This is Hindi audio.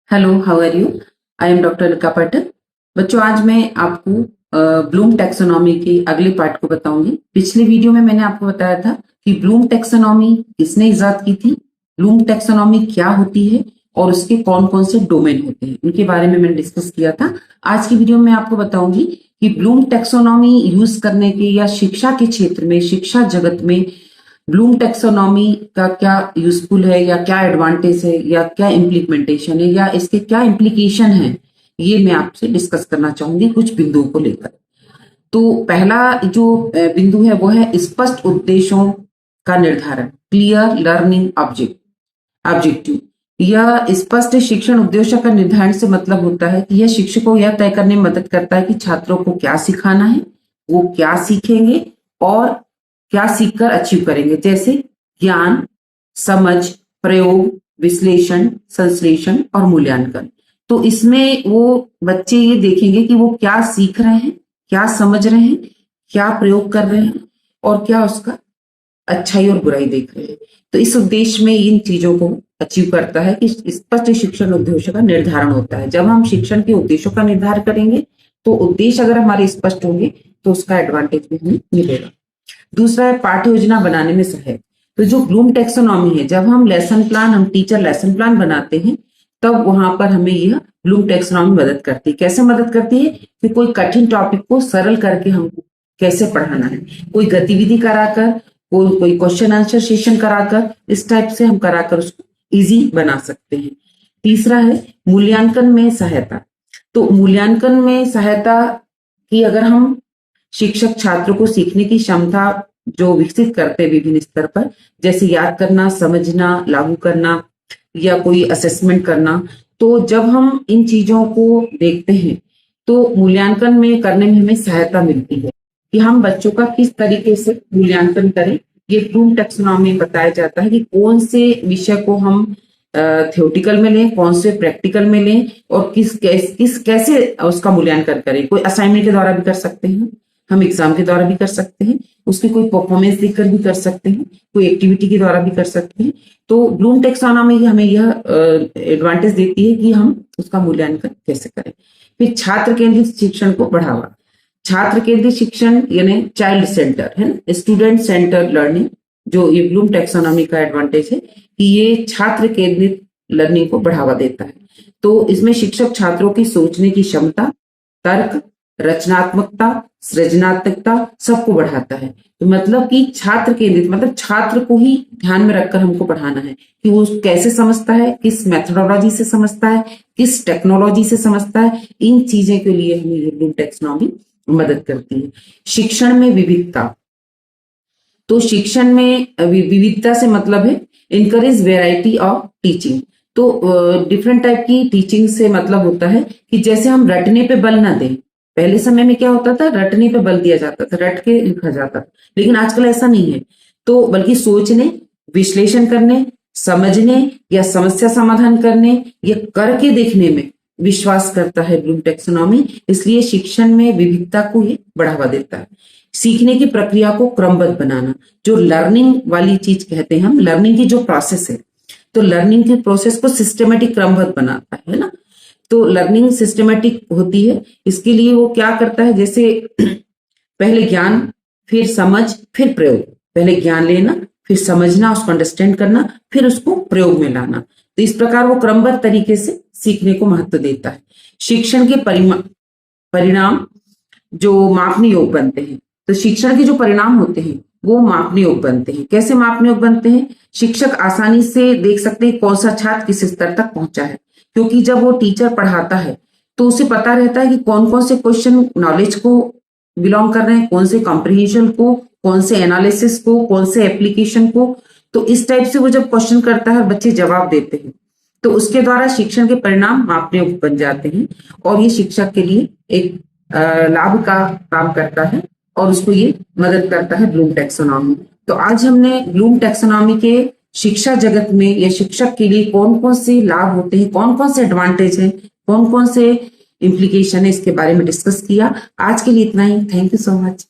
Hello, how are you? I am doctor Alka Pathak. बच्चों, आज मैं आपको ब्लूम टैक्सोनॉमी के अगले पार्ट को बताऊंगी। पिछले वीडियो में मैंने आपको बताया था कि ब्लूम टैक्सोनॉमी किसने इजाद की थी, ब्लूम टैक्सोनॉमी क्या होती है और उसके कौन कौन से डोमेन होते हैं, उनके बारे में मैंने डिस्कस किया था। आज की वीडियो में आपको बताऊंगी कि ब्लूम टैक्सोनॉमी यूज करने के या शिक्षा के क्षेत्र में, शिक्षा जगत में ब्लूम टैक्सोनॉमी का क्या यूजफुल है या क्या एडवांटेज है या क्या इम्प्लीमेंटेशन है या इसके क्या इम्प्लीकेशन है, ये मैं आपसे डिस्कस करना चाहूंगी कुछ बिंदुओं को लेकर। तो पहला जो बिंदु है वो है स्पष्ट उद्देश्यों का निर्धारण, क्लियर लर्निंग ऑब्जेक्टिव। यह स्पष्ट शिक्षण उद्देश्य का निर्धारण से मतलब होता है कि यह शिक्षक को यह तय करने में मदद करता है कि छात्रों को क्या सिखाना है, वो क्या सीखेंगे और क्या सीखकर अचीव करेंगे, जैसे ज्ञान, समझ, प्रयोग, विश्लेषण, संश्लेषण और मूल्यांकन। तो इसमें वो बच्चे ये देखेंगे कि वो क्या सीख रहे हैं, क्या समझ रहे हैं, क्या प्रयोग कर रहे हैं और क्या उसका अच्छाई और बुराई देख रहे हैं। तो इस उद्देश्य में इन चीजों को अचीव करता है कि स्पष्ट शिक्षण उद्देश्य का निर्धारण होता है। जब हम शिक्षण के उद्देश्यों का निर्धारण करेंगे तो उद्देश्य अगर हमारे स्पष्ट होंगे तो उसका एडवांटेज भी हमें मिलेगा। दूसरा है पाठ्य योजना बनाने में सहायक। तो जो ब्लूम टैक्सोनॉमी है, जब हम टीचर लेसन प्लान बनाते हैं तब वहां पर हमें यह ब्लूम टैक्सोनॉमी मदद करती है। कैसे मदद करती है कि कोई कठिन टॉपिक को सरल करके हमको कैसे पढ़ाना है, कोई गतिविधि कराकर, कोई क्वेश्चन आंसर सेशन कराकर, इस टाइप से हम कराकर उसको इजी बना सकते हैं। तीसरा है मूल्यांकन में सहायता। तो मूल्यांकन में सहायता की अगर हम शिक्षक छात्रों को सीखने की क्षमता जो विकसित करते हैं विभिन्न स्तर पर, जैसे याद करना, समझना, लागू करना या कोई असेसमेंट करना, तो जब हम इन चीजों को देखते हैं तो मूल्यांकन में करने में हमें सहायता मिलती है कि हम बच्चों का किस तरीके से मूल्यांकन करें। ये ब्लूम टैक्सोनॉमी में बताया जाता है कि कौन से विषय को हम थ्योरेटिकल में लें, कौन से प्रैक्टिकल में लें और कैसे उसका मूल्यांकन करें। कोई असाइनमेंट के द्वारा भी कर सकते हैं, हम एग्जाम के द्वारा भी कर सकते हैं, उसकी कोई परफॉर्मेंस देखकर भी कर सकते हैं, कोई एक्टिविटी के द्वारा भी कर सकते हैं। तो ब्लूम टैक्सोनॉमी हमें यह एडवांटेज देती है कि हम उसका मूल्यांकन कैसे करें। फिर छात्र केंद्रित शिक्षण को बढ़ावा। छात्र केंद्रित शिक्षण यानी चाइल्ड सेंटर है ना, स्टूडेंट सेंटर लर्निंग, जो ये ब्लूम टैक्सोनॉमी का एडवांटेज है कि ये छात्र केंद्रित लर्निंग को बढ़ावा देता है। तो इसमें शिक्षक छात्रों की सोचने की क्षमता, तर्क, रचनात्मकता, सृजनात्मकता सबको बढ़ाता है। तो मतलब कि छात्र केंद्रित मतलब छात्र को ही ध्यान में रखकर हमको पढ़ाना है कि वो कैसे समझता है, किस मेथोडोलॉजी से समझता है, किस टेक्नोलॉजी से समझता है। इन चीजें के लिए हमें ये ब्लूम टैक्सोनॉमी मदद करती है। शिक्षण में विविधता। तो शिक्षण में विविधता से मतलब है इनकरेज वेराइटी ऑफ टीचिंग। तो डिफरेंट टाइप की टीचिंग से मतलब होता है कि जैसे हम रटने पे बल ना दें। पहले समय में क्या होता था, रटने पे बल दिया जाता था, रट के लिखा जाता था, लेकिन आजकल ऐसा नहीं है। तो बल्कि सोचने, विश्लेषण करने, समझने या समस्या समाधान करने या करके देखने में विश्वास करता है ब्लूम टैक्सोनॉमी। इसलिए शिक्षण में विविधता को ये बढ़ावा देता है। सीखने की प्रक्रिया को क्रमबद्ध बनाना, जो लर्निंग वाली चीज कहते हैं हम, लर्निंग की जो प्रोसेस है, तो लर्निंग की प्रोसेस को सिस्टमेटिक क्रमबद्ध बनाता है ना। तो लर्निंग सिस्टमेटिक होती है। इसके लिए वो क्या करता है, जैसे पहले ज्ञान, फिर समझ, फिर प्रयोग। पहले ज्ञान लेना, फिर समझना, उसको अंडरस्टैंड करना, फिर उसको प्रयोग में लाना। तो इस प्रकार वो क्रमबद्ध तरीके से सीखने को महत्व देता है। शिक्षण के परिणाम जो मापने योग्य बनते हैं। तो शिक्षण के जो परिणाम होते हैं वो मापने योग्य बनते हैं। कैसे मापने योग्य बनते हैं? शिक्षक आसानी से देख सकते हैं कौन सा छात्र किस स्तर तक पहुंचा है, क्योंकि जब वो टीचर पढ़ाता है तो उसे पता रहता है कि कौन कौन से क्वेश्चन नॉलेज को बिलोंग कर रहे हैं, कौन से कॉम्प्रिहेंशन को, कौन से एनालिसिस को, कौन से एप्लीकेशन को। तो इस टाइप से वो जब क्वेश्चन करता है बच्चे जवाब देते हैं, तो उसके द्वारा शिक्षण के परिणाम मापने योग्य बन जाते हैं और ये शिक्षक के लिए एक लाभ का काम करता है और उसको ये मदद करता है ब्लूम टैक्सोनॉमी। तो आज हमने ब्लूम टैक्सोनॉमी के शिक्षा जगत में या शिक्षक के लिए कौन कौन से लाभ होते हैं, कौन कौन से एडवांटेज हैं, कौन कौन से इम्प्लीकेशन है, इसके बारे में डिस्कस किया। आज के लिए इतना ही। Thank you so much.